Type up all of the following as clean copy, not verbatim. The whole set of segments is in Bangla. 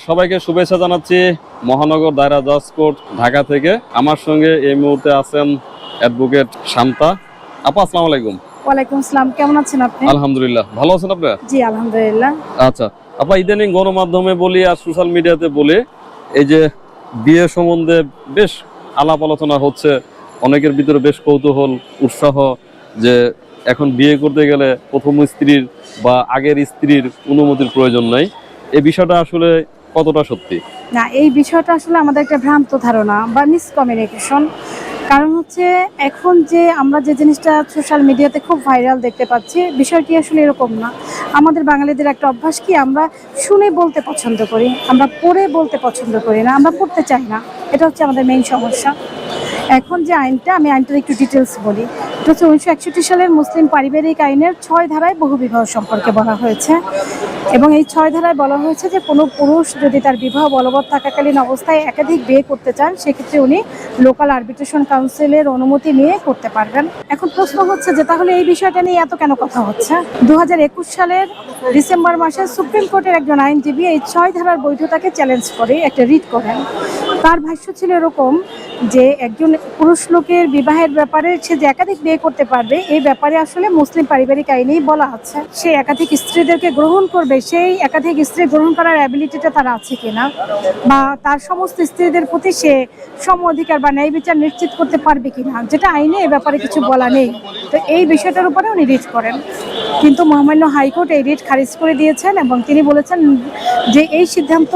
সবাইকে শুভেচ্ছা জানাচ্ছি মহানগর দায়রা জজ কোর্ট ঢাকা থেকে। আমার সঙ্গে এই মুহূর্তে আছেন অ্যাডভোকেট শান্তা আপা। আসসালামু আলাইকুম। ওয়ালাইকুম আসসালাম। কেমন আছেন আপনি? আলহামদুলিল্লাহ, ভালো আছেন আপনি? জি আলহামদুলিল্লাহ। আচ্ছা আপা, ইদানিং গণমাধ্যমে বলি আর সোশ্যাল মিডিয়াতে বলি এই যে বিয়ে সম্বন্ধে বেশ আলাপ আলোচনা হচ্ছে, অনেকের ভিতরে বেশ কৌতূহল উৎসাহ যে এখন বিয়ে করতে গেলে প্রথম স্ত্রীর বা আগের স্ত্রীর অনুমতির প্রয়োজন নাই। এই বিষয়টা আসলে কতটা সত্যি? না, এই বিষয়টা আসলে আমাদের একটা ভ্রান্ত ধারণা বা মিসকমিউনিকেশন। কারণ হচ্ছে এখন যে আমরা যে জিনিসটা সোশ্যাল মিডিয়াতে খুব ভাইরাল দেখতে পাচ্ছি, বিষয়টি আসলে এরকম না। আমাদের বাঙালিদের একটা অভ্যাস কি, আমরা শুনে বলতে পছন্দ করি, আমরা পড়ে বলতে পছন্দ করি না, আমরা পড়তে চাই না। এটা হচ্ছে আমাদের মেইন সমস্যা। এখন যে আইনটা, আমি আইনটার একটু ডিটেলস বলি। এটা হচ্ছে 1961 সালের মুসলিম পারিবারিক আইনের 6 ধারায় বহুবিবাহ সম্পর্কে বলা হয়েছে। এবং এই 6 ধারায় বলা হয়েছে যে কোনো পুরুষ যদি তার বিবাহ বলবৎ থাকাকালীন অবস্থায় একাধিক বিয়ে করতে চান, সেক্ষেত্রে উনি লোকাল আরবিট্রেশন কাউন্সিলের অনুমতি নিয়ে করতে পারবেন। এখন প্রশ্ন হচ্ছে যে তাহলে এই বিষয়টা নিয়ে এত কেন কথা হচ্ছে? 2021 সালের ডিসেম্বর মাসে সুপ্রিম কোর্টের একজন আইনজীবী এই 6 ধারার বৈধতাকে চ্যালেঞ্জ করে একটা রিট করেন। তার ভাষ্য ছিল এরকম যে একজন পুরুষ লোকের বিবাহের ব্যাপারে সে যে একাধিক বিয়ে করতে পারবে, এই ব্যাপারে আসলে মুসলিম পারিবারিক আইনেই বলা আছে। সে একাধিক স্ত্রীদেরকে গ্রহণ করবে, সেই একাধিক স্ত্রী গ্রহণ করার অ্যাবিলিটিটা তার আছে কিনা, বা তার সমস্ত স্ত্রীদের প্রতি সে সম অধিকার বা ন্যায় বিচার নিশ্চিত করতে পারবে কিনা, যেটা আইনে এ ব্যাপারে কিছু বলা নেই। তো এই বিষয়টার উপরে উনি রিট করেন, কিন্তু মহামান্য হাইকোর্ট এই রিট খারিজ করে দিয়েছেন এবং তিনি বলেছেন যে এই সিদ্ধান্ত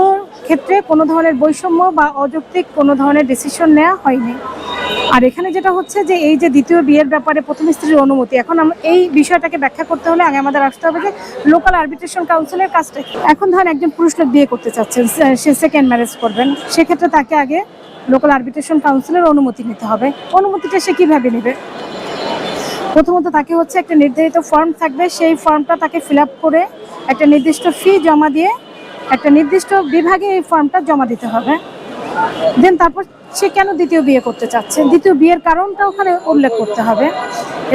ক্ষেত্রে কোনো ধরনের বৈষম্য বা অযৌক্তিক কোনো ধরনের ডিসিশন নেওয়া হয়নি। আর এখানে যেটা হচ্ছে যে এই যে দ্বিতীয় বিয়ের ব্যাপারে প্রথম স্ত্রীর অনুমতি, এখন এই বিষয়টাকে ব্যাখ্যা করতে হলে আগে আমাদের আসতে হবে যে লোকাল আরবিট্রেশন কাউন্সিলের কাজটা। এখন ধরেন একজন পুরুষ লোক বিয়ে করতে চাচ্ছেন, সে সেকেন্ড ম্যারেজ করবেন, সেক্ষেত্রে তাকে আগে লোকাল আরবিট্রেশন কাউন্সিলের অনুমতি নিতে হবে। অনুমতিটা সে কীভাবে নেবে? প্রথমত তাকে হচ্ছে একটা নির্ধারিত ফর্ম থাকবে, সেই ফর্মটা তাকে ফিল আপ করে একটা নির্দিষ্ট ফি জমা দিয়ে একটা নির্দিষ্ট বিভাগে এই ফর্মটা জমা দিতে হবে। দেন তারপর সে কেন দ্বিতীয় বিয়ে করতে চাচ্ছে, দ্বিতীয় বিয়ের কারণটা ওখানে উল্লেখ করতে হবে,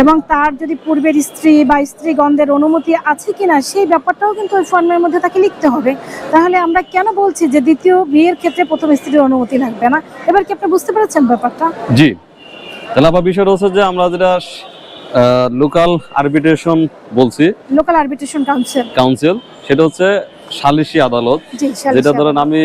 এবং তার যদি পূর্বের স্ত্রী বা স্ত্রীগণদের অনুমতি আছে কিনা সেই ব্যাপারটাও কিন্তু ওই ফর্মের মধ্যে তাকে লিখতে হবে। তাহলে আমরা কেন বলছি যে দ্বিতীয় বিয়ের ক্ষেত্রে প্রথম স্ত্রীর অনুমতি লাগবে না? এবার কি আপনি বুঝতে পেরেছেন ব্যাপারটা? জি, তাহলে আবার বিষয়টা হচ্ছে যে আমরা যেটা লোকাল আরবিট্রেশন বলছি, লোকাল আরবিট্রেশন কাউন্সিল, সেটা হচ্ছে সালিসি আদালত। যেটা আমি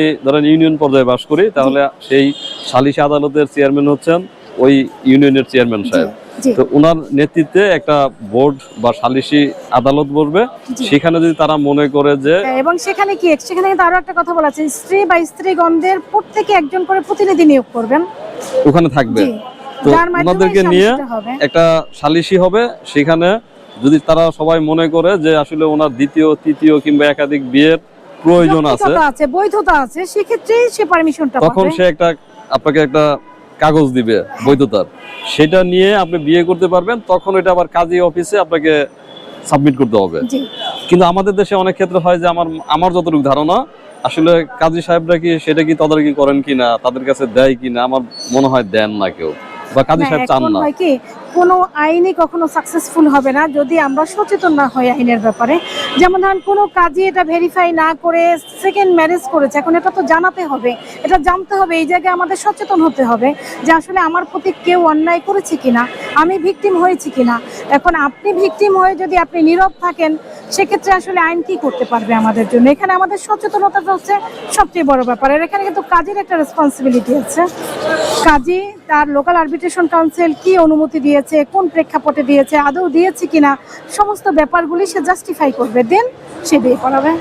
ইউনিয়ন পর্যায়ে বাস করি, তাহলে সেই সালিসি আদালতের চেয়ারম্যান হচ্ছেন ওই ইউনিয়নের চেয়ারম্যান সাহেব। তো ওনার নেতৃত্বে একটা বোর্ড বা সালিসি আদালত বসবে। সেখানে যদি তারা মনে করে যে, এবং সেখানে কিন্তু আরো একটা কথা বলা আছে, স্ত্রী বা স্ত্রীগণদের প্রত্যেকে একজন করে প্রতিনিধি নিয়োগ করবেন, ওখানে থাকবে। তো ওনাদেরকে নিয়ে একটা সালিসি হবে। সেখানে যদি তারা সবাই মনে করে যে আসলে ওনার দ্বিতীয় তৃতীয় কিংবা একাধিক বিয়ের প্রয়োজন আছে, বৈধতা আছে, সেক্ষেত্রে সে পারমিশনটা পাবে। তখন সে আপনাকে একটা কাগজ দিবে বৈধতার, সেটা নিয়ে আপনি বিয়ে করতে পারবেন। তখন এটা আবার কাজী অফিসে আপনাকে সাবমিট করতে হবে। কিন্তু আমাদের দেশে অনেক ক্ষেত্রে হয় যে আমার যতটুকু ধারণা, আসলে কাজী সাহেবরা কি সেটা কি তদারকি করেন কিনা, তাদের কাছে দেয় কিনা, আমার মনে হয় দেন না কেউ, বা কাজী সাহেব চান না। কোনো আইনই কখনো সাকসেসফুল হবে না যদি আমরা সচেতন না হই আইনের ব্যাপারে। যেমন ধরেন কোনো কাজী এটা ভেরিফাই না করে সেকেন্ড ম্যারেজ করেছে, এখন এটা তো জানাতে হবে, এটা জানতে হবে। এই জায়গায় আমাদের সচেতন হতে হবে যে আসলে আমার প্রতি কেউ অন্যায় করেছে কিনা, আমি ভিকটিম হয়েছি কিনা। এখন আপনি ভিকটিম হয়ে যদি আপনি নীরব থাকেন, সেক্ষেত্রে আসলে আইন কি করতে পারবে আমাদের জন্য? এখানে আমাদের সচেতনতাটা হচ্ছে সবচেয়ে বড় ব্যাপার। আর এখানে কিন্তু কাজীর একটা রেসপন্সিবিলিটি আছে। কাজী তার লোকাল আরবিট্রেশন কাউন্সিল কি অনুমতি দিয়েছে, কোন প্রেক্ষাপটে দিয়েছে, আদৌ দিয়েছে কিনা, সমস্ত ব্যাপারগুলি সে জাস্টিফাই করবে, দেন সে বিয়ে করাবে।